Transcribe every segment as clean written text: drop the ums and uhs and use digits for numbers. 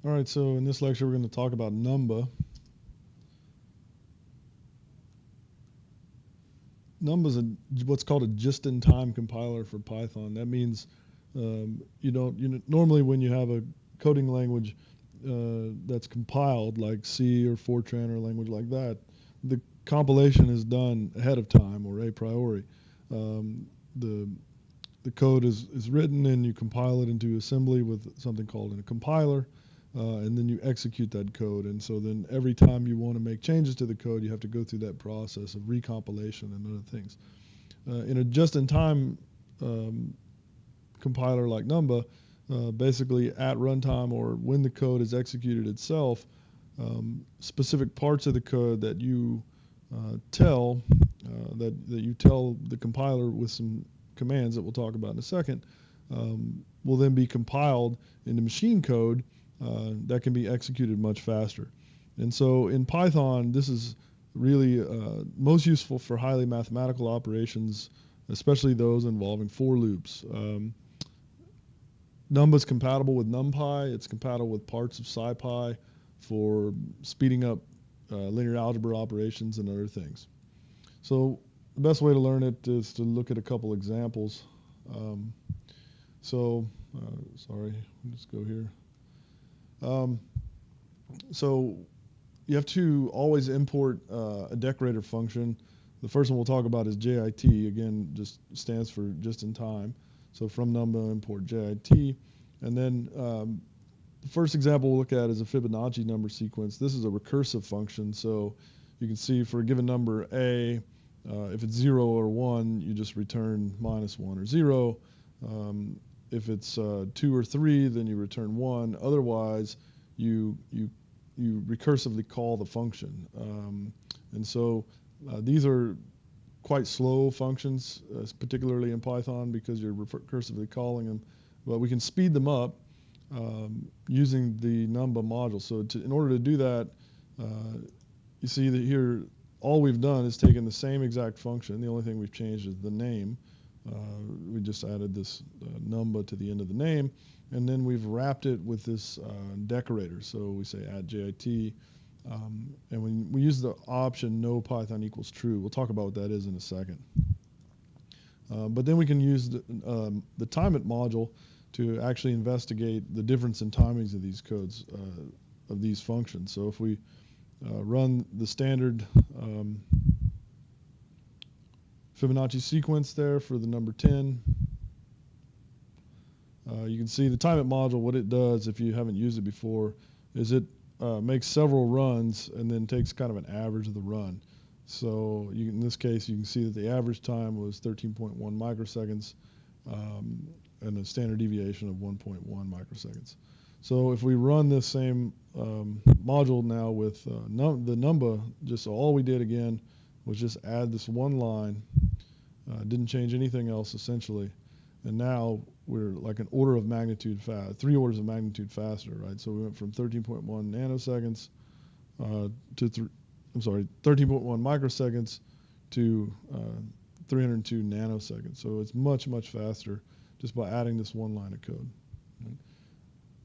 All right, so in this lecture we're going to talk about Numba. Numba is what's called a just-in-time compiler for Python. That means normally when you have a coding language that's compiled like C or Fortran or a language like that, the compilation is done ahead of time or a priori. The code is written and you compile it into assembly with something called a compiler. And then you execute that code. And so then every time you want to make changes to the code, you have to go through that process of recompilation and other things. In a just-in-time compiler like Numba, basically at runtime or when the code is executed itself, specific parts of the code that you tell the compiler with some commands that we'll talk about in a second will then be compiled into machine code that can be executed much faster. And so in Python, this is really most useful for highly mathematical operations, especially those involving for loops. Numba is compatible with NumPy. It's compatible with parts of SciPy for speeding up linear algebra operations and other things. So the best way to learn it is to look at a couple examples. Sorry, let's go here. So you have to always import a decorator function. The first one we'll talk about is JIT. Again, just stands for just in time. So from Numba, import JIT. And then the first example we'll look at is a Fibonacci number sequence. This is a recursive function. So you can see for a given number A, if it's 0 or 1, you just return -1 or 0. If it's 2 or 3, then you return 1. Otherwise, you recursively call the function. And so these are quite slow functions, particularly in Python, because you're recursively calling them. But we can speed them up using the Numba module. So in order to do that, you see that here all we've done is taken the same exact function. The only thing we've changed is the name. We just added this Numba to the end of the name, and then we've wrapped it with this decorator. So we say add JIT, and when we use the option no Python equals true. We'll talk about what that is in a second. But then we can use the timeit module to actually investigate the difference in timings of these codes, of these functions. So if we run the standard Fibonacci sequence there for the number 10, you can see the timeit module, what it does if you haven't used it before, is it makes several runs and then takes kind of an average of the run. So in this case, you can see that the average time was 13.1 microseconds and a standard deviation of 1.1 microseconds. So if we run this same module now with the Numba, just so all we did again was just add this one line, didn't change anything else essentially, and now we're like an order of magnitude fast, 3 orders of magnitude faster, right? So we went from 13.1 nanoseconds to 13.1 microseconds to 302 nanoseconds. So it's much, much faster just by adding this one line of code. Right?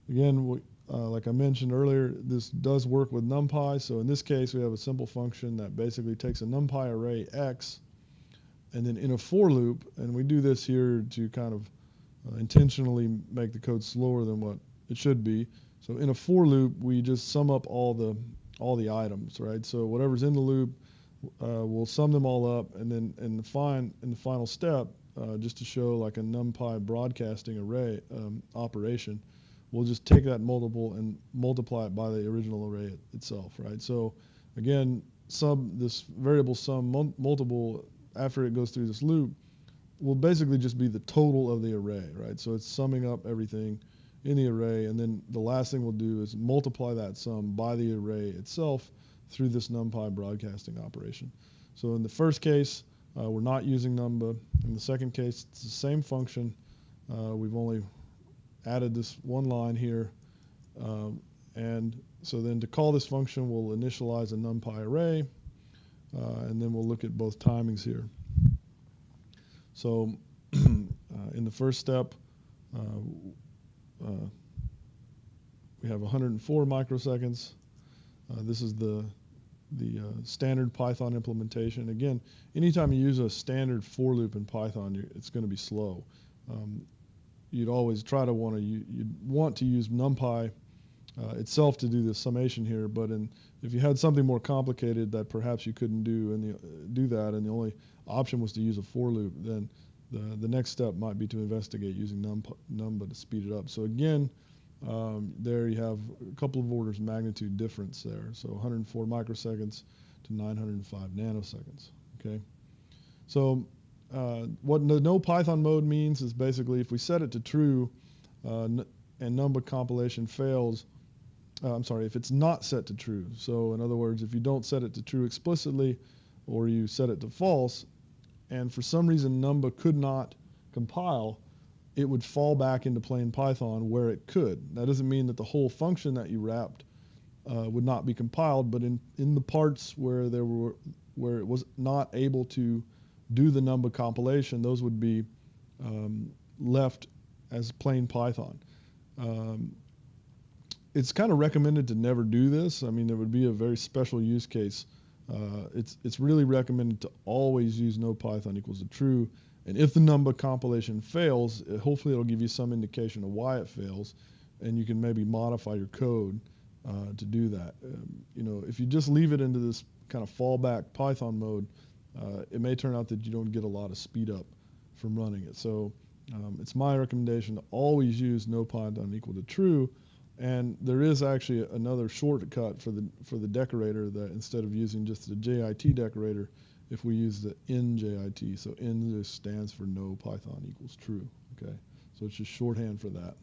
Again, like I mentioned earlier, this does work with NumPy. So in this case, we have a simple function that basically takes a NumPy array X, and then in a for loop, and we do this here to kind of intentionally make the code slower than what it should be. So in a for loop, we just sum up all the items, right? So whatever's in the loop, we'll sum them all up, and then in the final step, just to show like a NumPy broadcasting array operation, we'll just take that multiple and multiply it by the original array itself, right? So again, this variable sum multiple after it goes through this loop will basically just be the total of the array, right? So it's summing up everything in the array, and then the last thing we'll do is multiply that sum by the array itself through this NumPy broadcasting operation. So in the first case, we're not using Numba. In the second case, it's the same function. We've only added this one line here. And so then to call this function, we'll initialize a NumPy array, and then we'll look at both timings here. So in the first step, we have 104 microseconds. This is the standard Python implementation. Again, anytime you use a standard for loop in Python, it's going to be slow. You'd always try to you'd want to use NumPy itself to do the summation here, but if you had something more complicated that perhaps you couldn't do that, and the only option was to use a for loop, then the next step might be to investigate using Numba to speed it up. So again, there you have a couple of orders of magnitude difference there. So 104 microseconds to 905 nanoseconds. Okay. So what the no Python mode means is basically if we set it to true and Numba compilation fails, if it's not set to true. So in other words, if you don't set it to true explicitly or you set it to false, and for some reason Numba could not compile, it would fall back into plain Python where it could. That doesn't mean that the whole function that you wrapped would not be compiled, but in the parts where it was not able to do the Numba compilation, those would be left as plain Python. It's kind of recommended to never do this. I mean, there would be a very special use case. It's really recommended to always use no Python equals to true. And if the Numba compilation fails, hopefully it'll give you some indication of why it fails, and you can maybe modify your code to do that. If you just leave it into this kind of fallback Python mode, it may turn out that you don't get a lot of speed up from running it. So it's my recommendation to always use no Python equal to true. And there is actually another shortcut for the decorator that instead of using just the JIT decorator, if we use the NJIT, so N just stands for no Python equals true, okay? So it's just shorthand for that.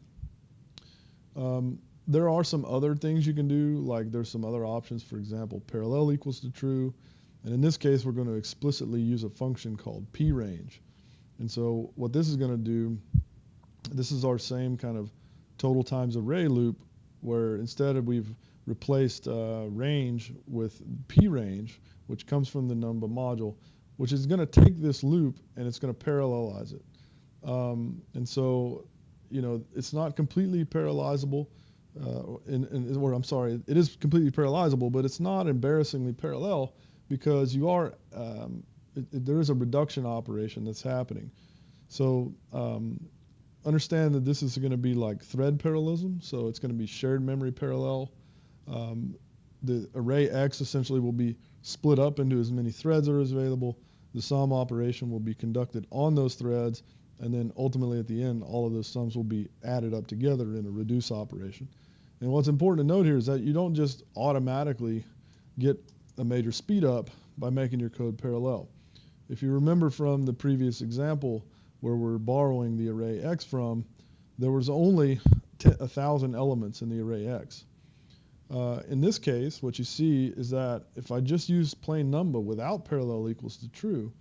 There are some other things you can do, like there's some other options, for example, parallel equals to true. And in this case, we're going to explicitly use a function called prange. And so what this is going to do, this is our same kind of total times array loop, where instead of we've replaced range with prange, which comes from the Numba module, which is going to take this loop and it's going to parallelize it. And so, it's not completely parallelizable, it is completely parallelizable, but it's not embarrassingly parallel because there is a reduction operation that's happening. So understand that this is going to be like thread parallelism, so it's going to be shared memory parallel. The array X essentially will be split up into as many threads as are available. The sum operation will be conducted on those threads, and then ultimately at the end, all of those sums will be added up together in a reduce operation. And what's important to note here is that you don't just automatically get a major speed up by making your code parallel. If you remember from the previous example where we're borrowing the array X from, there was only 1,000 elements in the array X. In this case, what you see is that if I just use plain Numba without parallel equals to true,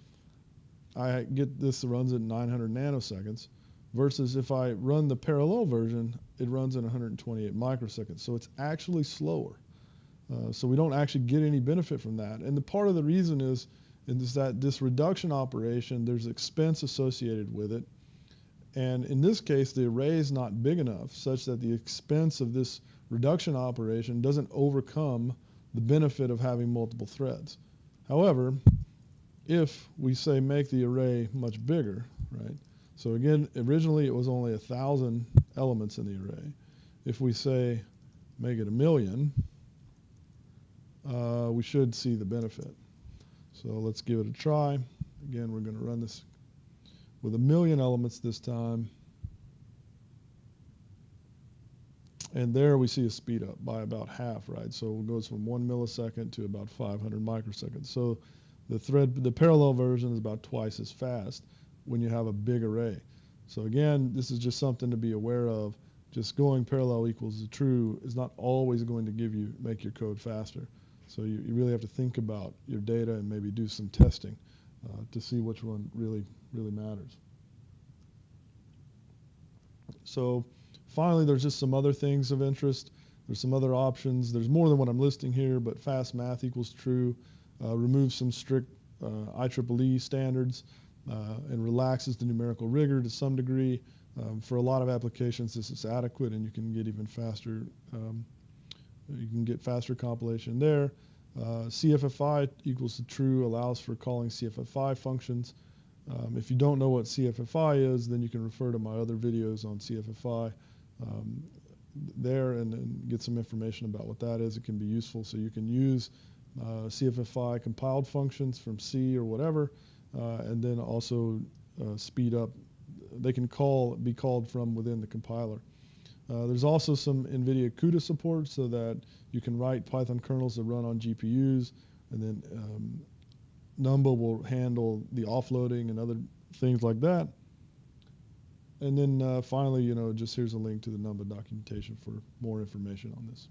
I get this runs at 900 nanoseconds, versus if I run the parallel version, it runs in 128 microseconds. So it's actually slower. So we don't actually get any benefit from that. And the part of the reason is that this reduction operation, there's expense associated with it. And in this case, the array is not big enough such that the expense of this reduction operation doesn't overcome the benefit of having multiple threads. However, if we say make the array much bigger, right? So again, originally it was only 1,000 elements in the array. If we say make it 1,000,000, we should see the benefit. So let's give it a try. Again, we're going to run this with 1,000,000 elements this time. And there we see a speed up by about half, right? So it goes from 1 millisecond to about 500 microseconds. So the parallel version is about twice as fast when you have a big array. So again, this is just something to be aware of. Just going parallel equals to true is not always going to make your code faster. So you really have to think about your data and maybe do some testing to see which one really matters. So finally, there's just some other things of interest. There's some other options. There's more than what I'm listing here, but fast math equals true, removes some strict IEEE standards, and relaxes the numerical rigor to some degree. For a lot of applications, this is adequate, and you can get even faster. You can get faster compilation there. CFFI equals to true allows for calling CFFI functions. If you don't know what CFFI is, then you can refer to my other videos on CFFI there and get some information about what that is. It can be useful. So you can use CFFI compiled functions from C or whatever, and then also speed up. They can be called from within the compiler. There's also some NVIDIA CUDA support so that you can write Python kernels that run on GPUs, and then Numba will handle the offloading and other things like that. And then finally, just here's a link to the Numba documentation for more information on this.